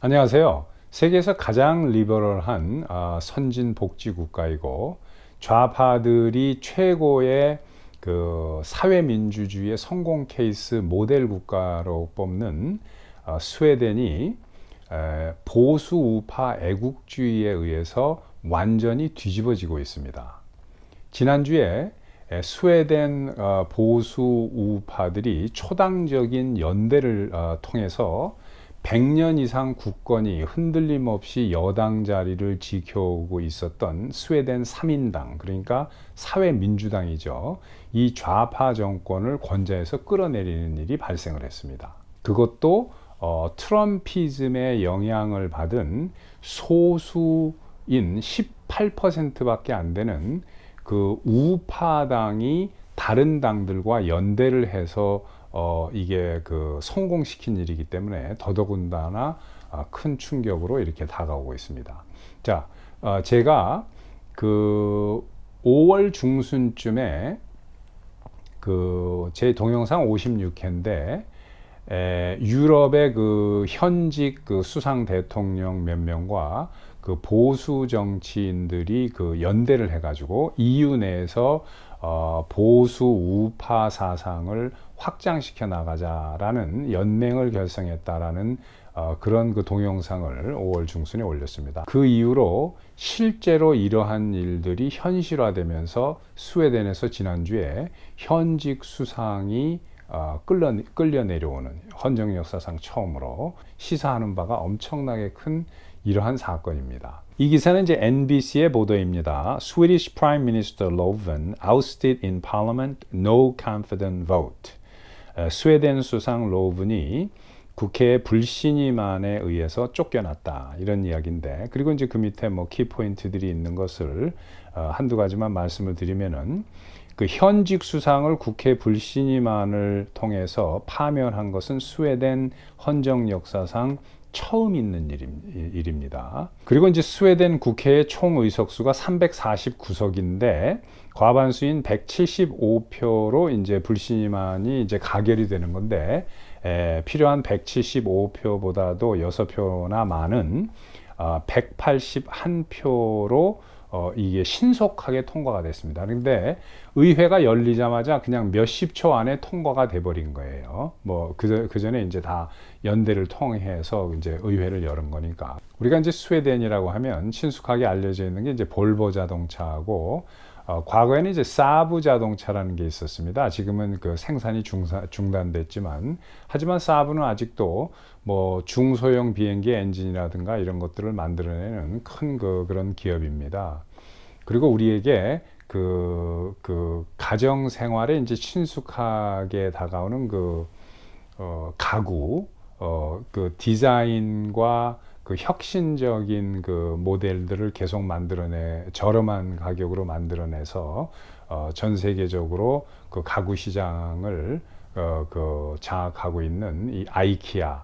안녕하세요. 세계에서 가장 리버럴한 선진 복지 국가이고 좌파들이 최고의 그 사회민주주의의 성공 케이스 모델 국가로 뽑는 스웨덴이 보수 우파 애국주의에 의해서 완전히 뒤집어지고 있습니다. 지난주에 스웨덴 보수 우파들이 초당적인 연대를 통해서 100년 이상 국권이 흔들림 없이 여당 자리를 지켜오고 있었던 스웨덴 3인당, 그러니까 사회민주당이죠. 이 좌파 정권을 권좌에서 끌어내리는 일이 발생을 했습니다. 그것도 트럼피즘의 영향을 받은 소수인 18%밖에 안 되는 그 우파당이 다른 당들과 연대를 해서 이게 그 성공시킨 일이기 때문에 더더군다나 큰 충격으로 이렇게 다가오고 있습니다. 자, 제가 그 5월 중순쯤에 그 제 동영상 56회인데 유럽의 그 현직 그 수상 대통령 몇 명과 그 보수 정치인들이 그 연대를 해가지고 EU 내에서 보수 우파 사상을 확장시켜 나가자라는 연맹을 결성했다라는 그런 그 동영상을 5월 중순에 올렸습니다. 그 이후로 실제로 이러한 일들이 현실화되면서 스웨덴에서 지난주에 현직 수상이 끌려 내려오는 헌정 역사상 처음으로 시사하는 바가 엄청나게 큰 이러한 사건입니다. 이 기사는 이제 NBC의 보도입니다. Swedish Prime Minister Löfven ousted in Parliament, no confident vote. 스웨덴 수상 로븐이 국회 불신임안에 의해서 쫓겨났다, 이런 이야기인데, 그리고 이제 그 밑에 뭐 키포인트들이 있는 것을 한두 가지만 말씀을 드리면은, 그 현직 수상을 국회 불신임안을 통해서 파면한 것은 스웨덴 헌정 역사상 처음 있는 일입니다. 그리고 이제 스웨덴 국회의 총 의석수가 349석인데 과반수인 175표로 이제 불신임안이 이제 가결이 되는 건데, 필요한 175표보다도 6표나 많은 181표로 이게 신속하게 통과가 됐습니다. 그런데 의회가 열리자마자 그냥 몇십 초 안에 통과가 돼버린 거예요. 뭐 그 전에 이제 다 연대를 통해서 이제 의회를 열은 거니까. 우리가 이제 스웨덴이라고 하면 친숙하게 알려져 있는 게 이제 볼보 자동차하고 과거에는 이제 사브 자동차라는 게 있었습니다. 지금은 그 생산이 중단됐지만, 하지만 사브는 아직도 뭐 중소형 비행기 엔진이라든가 이런 것들을 만들어내는 큰 그런 기업입니다. 그리고 우리에게 그 가정 생활에 이제 친숙하게 다가오는 가구, 그 디자인과 그 혁신적인 그 모델들을 계속 저렴한 가격으로 만들어내서 전 세계적으로 그 가구 시장을 그 장악하고 있는 이 아이키아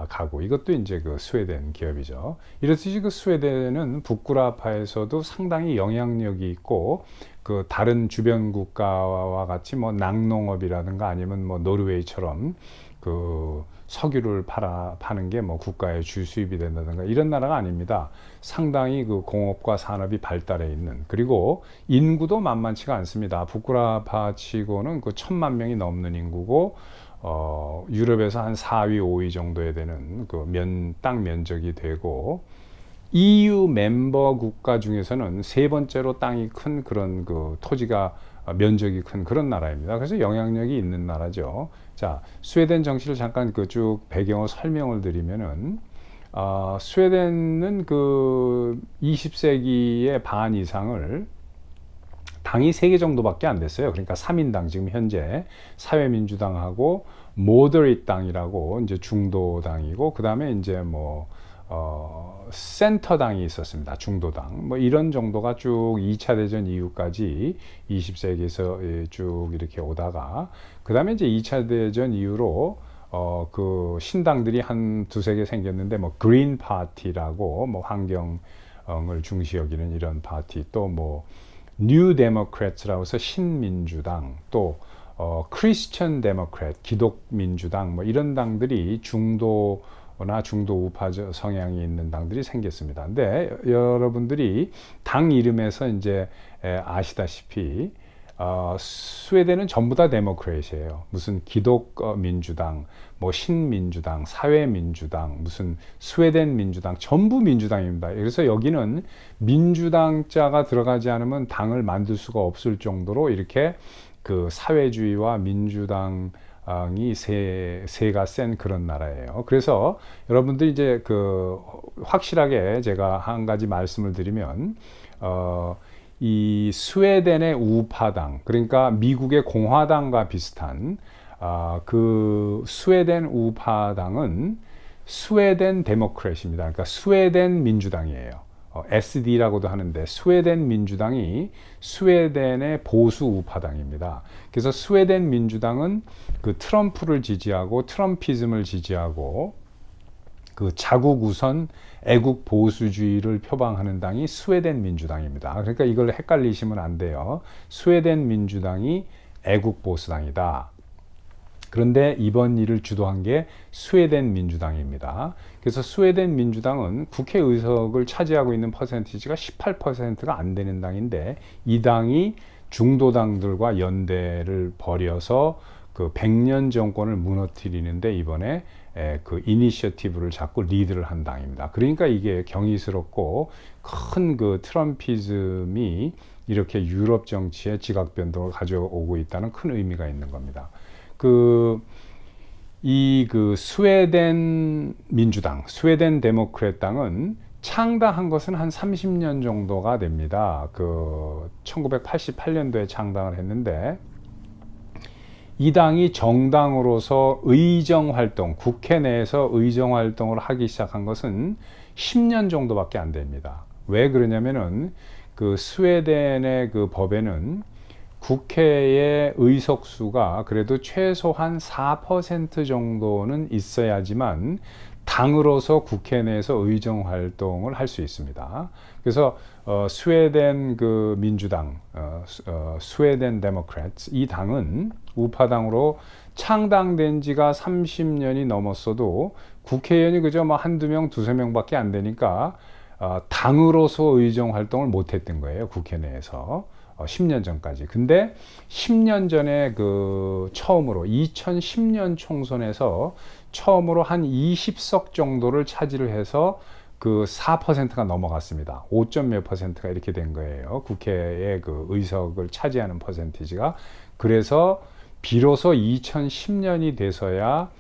가구, 이것도 이제 그 스웨덴 기업이죠. 이렇듯이 그 스웨덴은 북구라파에서도 상당히 영향력이 있고, 그 다른 주변 국가와 같이 뭐 낙농업이라든가 아니면 뭐 노르웨이처럼 그 석유를 파는 게 뭐 국가의 주 수입이 된다든가 이런 나라가 아닙니다. 상당히 그 공업과 산업이 발달해 있는, 그리고 인구도 만만치가 않습니다. 북구라파 치고는 그 1,000만 명이 넘는 인구고, 유럽에서 한 4위, 5위 정도에 되는 그 땅 면적이 되고, EU 멤버 국가 중에서는 세 번째로 땅이 큰 그런 그 토지가 면적이 큰 그런 나라입니다. 그래서 영향력이 있는 나라죠. 자, 스웨덴 정치를 잠깐 그 쭉 배경을 설명을 드리면은, 스웨덴은 그 20세기의 반 이상을 당이 3개 정도밖에 안 됐어요. 그러니까 3인당, 지금 현재 사회민주당하고 모더릿 당이라고 이제 중도당이고, 그 다음에 이제 뭐 센터당이 있었습니다. 중도당. 뭐 이런 정도가 쭉 2차 대전 이후까지 20세기에서 쭉 이렇게 오다가, 그 다음에 이제 2차 대전 이후로 그 신당들이 한 두세 개 생겼는데, 뭐 그린 파티라고 뭐 환경을 중시 여기는 이런 파티, 또 뭐 뉴 데모크래츠라고 해서 신민주당, 또 크리스천 데모크래트, 기독민주당, 뭐 이런 당들이 중도 중도 우파 성향이 있는 당들이 생겼습니다. 근데 여러분들이 당 이름에서 이제 아시다시피 스웨덴은 전부 다 데모크래시예요. 무슨 기독민주당, 뭐 신민주당, 사회민주당, 무슨 스웨덴 민주당, 전부 민주당입니다. 그래서 여기는 민주당자가 들어가지 않으면 당을 만들 수가 없을 정도로 이렇게 그 사회주의와 민주당이 세가 센 그런 나라예요. 그래서 여러분들이 이제 그 확실하게 제가 한 가지 말씀을 드리면 이 스웨덴의 우파당, 그러니까 미국의 공화당과 비슷한 그 스웨덴 우파당은 스웨덴 데모크래시입니다. 그러니까 스웨덴 민주당이에요. SD라고도 하는데 스웨덴 민주당이 스웨덴의 보수 우파당입니다. 그래서 스웨덴 민주당은 그 트럼프를 지지하고 트럼피즘을 지지하고 그 자국 우선 애국 보수주의를 표방하는 당이 스웨덴 민주당입니다. 그러니까 이걸 헷갈리시면 안 돼요. 스웨덴 민주당이 애국 보수당이다. 그런데 이번 일을 주도한 게 스웨덴 민주당입니다. 그래서 스웨덴 민주당은 국회의석을 차지하고 있는 퍼센티지가 18%가 안 되는 당인데 이 당이 중도당들과 연대를 벌여서 그 100년 정권을 무너뜨리는데 이번에 그 이니셔티브를 잡고 리드를 한 당입니다. 그러니까 이게 경이스럽고 큰 그 트럼피즘이 이렇게 유럽 정치에 지각 변동을 가져오고 있다는 큰 의미가 있는 겁니다. 스웨덴 민주당, 스웨덴 데모크렛 당은 창당한 것은 한 30년 정도가 됩니다. 1988년도에 창당을 했는데 이 당이 정당으로서 의정 활동, 국회 내에서 의정 활동을 하기 시작한 것은 10년 정도밖에 안 됩니다. 왜 그러냐면은 그 스웨덴의 그 법에는 국회의 의석수가 그래도 최소한 4% 정도는 있어야지만 당으로서 국회 내에서 의정 활동을 할 수 있습니다. 그래서 스웨덴 그 민주당, 스웨덴 데모크래트 이 당은 우파당으로 창당된 지가 30년이 넘었어도 국회의원이 그저 뭐 한두 명, 두세 명밖에 안 되니까 당으로서 의정 활동을 못 했던 거예요. 국회 내에서. 10년 전까지. 근데 10년 전에 처음으로 2010년 총선에서 처음으로 한 20석 정도를 차지를 해서 4%가 넘어갔습니다. 5점 몇 %가 이렇게 된 거예요. 국회의 의석을 차지하는 퍼센티지가. 그래서 비로소 2010년이 돼서야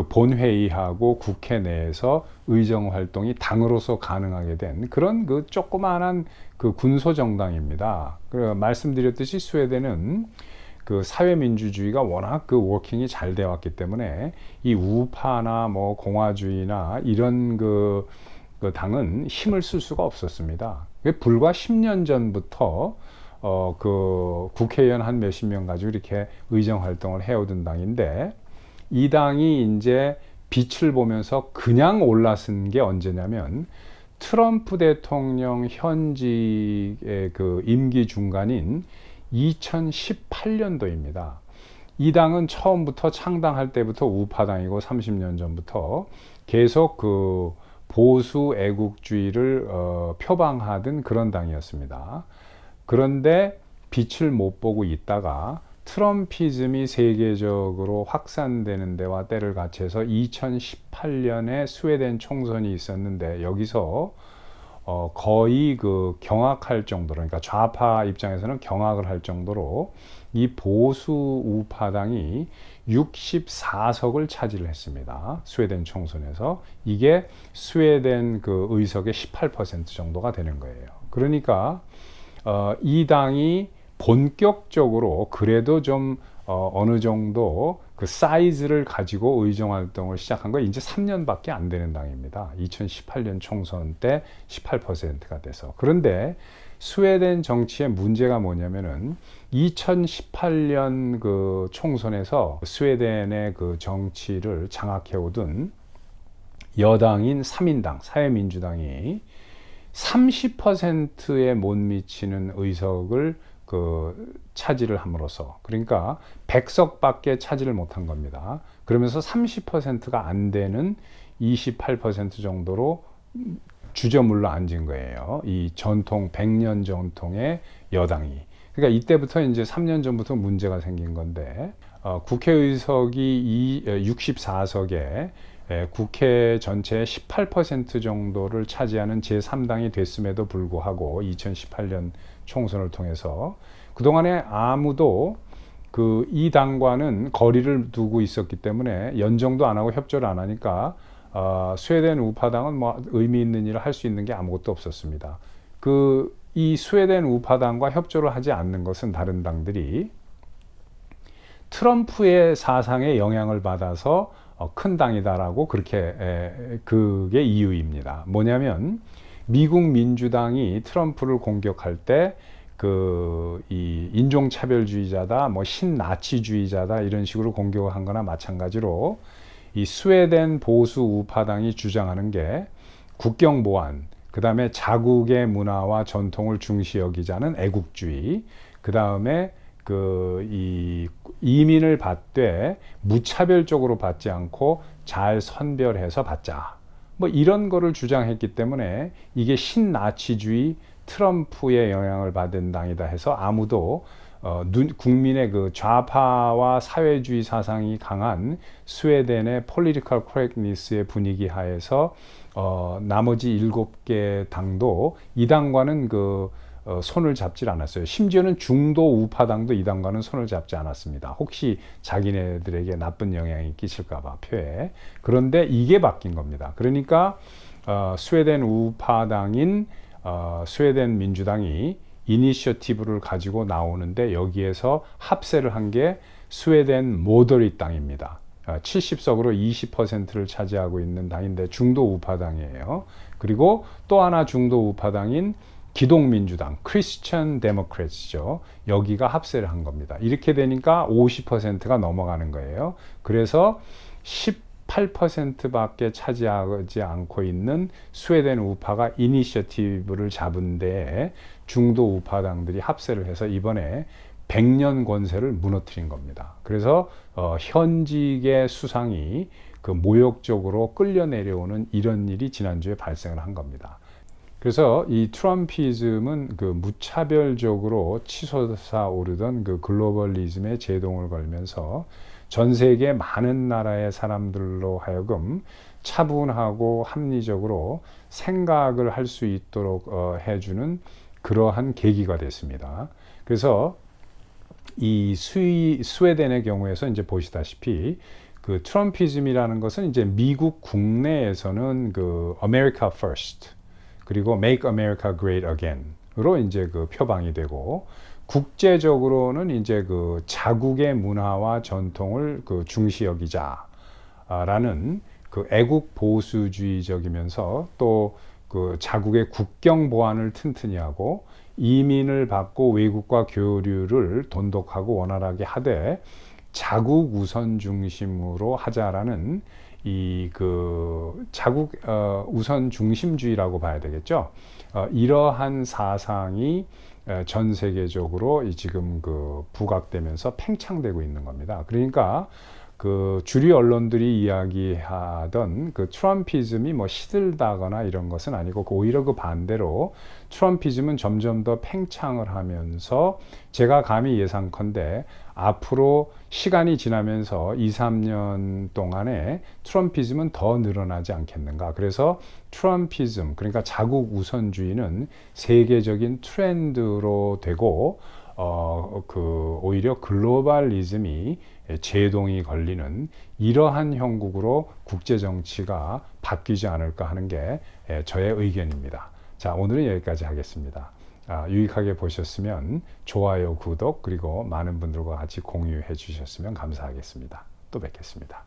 본회의하고 국회 내에서 의정 활동이 당으로서 가능하게 된 그런 조그마한 군소 정당입니다. 말씀드렸듯이 스웨덴은 사회민주주의가 워낙 워킹이 잘 되어 왔기 때문에 이 우파나 뭐 공화주의나 이런 당은 힘을 쓸 수가 없었습니다. 불과 10년 전부터 국회의원 한 몇십 명 가지고 이렇게 의정 활동을 해오던 당인데 이 당이 이제 빛을 보면서 그냥 올라선 게 언제냐면 트럼프 대통령 현직의 임기 중간인 2018년도입니다. 이 당은 처음부터 창당할 때부터 우파당이고 30년 전부터 계속 보수 애국주의를 표방하던 그런 당이었습니다. 그런데 빛을 못 보고 있다가 트럼피즘이 세계적으로 확산되는 데와 때를 같이해서 2018년에 스웨덴 총선이 있었는데 여기서 거의 경악할 정도로, 그러니까 좌파 입장에서는 경악을 할 정도로 이 보수 우파당이 64석을 차지를 했습니다. 스웨덴 총선에서. 이게 스웨덴 의석의 18% 정도가 되는 거예요. 그러니까 이 당이 본격적으로 그래도 좀 어느 정도 사이즈를 가지고 의정 활동을 시작한 거 이제 3년밖에 안 되는 당입니다. 2018년 총선 때 18%가 돼서. 그런데 스웨덴 정치의 문제가 뭐냐면은 2018년 총선에서 스웨덴의 정치를 장악해 오던 여당인 3인당, 사회민주당이 30%에 못 미치는 의석을 차지를 함으로써, 그러니까 100석밖에 차지를 못한 겁니다. 그러면서 30%가 안 되는 28% 정도로 주저물러 앉은 거예요. 이 전통 100년 전통의 여당이. 그러니까 이때부터 이제 3년 전부터 문제가 생긴 건데, 국회의석이 64석에 국회 전체의 18% 정도를 차지하는 제3당이 됐음에도 불구하고 2018년 총선을 통해서 그동안에 아무도 이 당과는 거리를 두고 있었기 때문에 연정도 안 하고 협조를 안 하니까 스웨덴 우파당은 뭐 의미 있는 일을 할 수 있는 게 아무것도 없었습니다. 이 스웨덴 우파당과 협조를 하지 않는 것은 다른 당들이 트럼프의 사상에 영향을 받아서 큰 당이다라고 그게 이유입니다. 뭐냐면 미국 민주당이 트럼프를 공격할 때 이 인종차별주의자다, 뭐 신나치주의자다 이런 식으로 공격을 한 거나 마찬가지로 이 스웨덴 보수 우파당이 주장하는 게 국경 보안, 그 다음에 자국의 문화와 전통을 중시 여기자는 애국주의, 그 다음에 이 이민을 받되 무차별적으로 받지 않고 잘 선별해서 받자, 뭐 이런 거를 주장했기 때문에 이게 신나치주의, 트럼프의 영향을 받은 당이다 해서 아무도 국민의 좌파와 사회주의 사상이 강한 스웨덴의 political correctness의 분위기 하에서 나머지 7개 당도 이 당과는 손을 잡질 않았어요. 심지어는 중도 우파당도 이 당과는 손을 잡지 않았습니다. 혹시 자기네들에게 나쁜 영향이 끼칠까봐 표에. 그런데 이게 바뀐 겁니다. 그러니까 스웨덴 우파당인 스웨덴 민주당이 이니셔티브를 가지고 나오는데 여기에서 합세를 한 게 스웨덴 모더릿 당입니다. 70석으로 20%를 차지하고 있는 당인데 중도 우파당이에요. 그리고 또 하나 중도 우파당인 기독민주당, 크리스천 데모크래츠죠. 여기가 합세를 한 겁니다. 이렇게 되니까 50%가 넘어가는 거예요. 그래서 18%밖에 차지하지 않고 있는 스웨덴 우파가 이니셔티브를 잡은 데에 중도 우파당들이 합세를 해서 이번에 100년 권세를 무너뜨린 겁니다. 그래서 현직의 수상이 모욕적으로 끌려 내려오는 이런 일이 지난주에 발생을 한 겁니다. 그래서 이 트럼피즘은 무차별적으로 치솟아 오르던 글로벌리즘에 제동을 걸면서 전 세계 많은 나라의 사람들로 하여금 차분하고 합리적으로 생각을 할 수 있도록 해주는 그러한 계기가 됐습니다. 그래서 이 스웨덴의 경우에서 이제 보시다시피 트럼피즘이라는 것은 이제 미국 국내에서는 America First 그리고 Make America Great Again으로 이제 표방이 되고, 국제적으로는 이제 자국의 문화와 전통을 중시 여기자라는 애국 보수주의적이면서 또 자국의 국경 보안을 튼튼히 하고 이민을 받고 외국과 교류를 돈독하고 원활하게 하되 자국 우선 중심으로 하자라는 자국 우선 중심주의라고 봐야 되겠죠. 이러한 사상이 전 세계적으로 지금 부각되면서 팽창되고 있는 겁니다. 그러니까 주류 언론들이 이야기하던 트럼피즘이 뭐 시들다거나 이런 것은 아니고 오히려 반대로 트럼피즘은 점점 더 팽창을 하면서 제가 감히 예상컨대 앞으로 시간이 지나면서 2, 3년 동안에 트럼피즘은 더 늘어나지 않겠는가. 그래서 트럼피즘, 그러니까 자국 우선주의는 세계적인 트렌드로 되고 오히려 글로벌리즘이 제동이 걸리는 이러한 형국으로 국제정치가 바뀌지 않을까 하는 게 저의 의견입니다. 자, 오늘은 여기까지 하겠습니다. 유익하게 보셨으면 좋아요, 구독, 그리고 많은 분들과 같이 공유해 주셨으면 감사하겠습니다. 또 뵙겠습니다.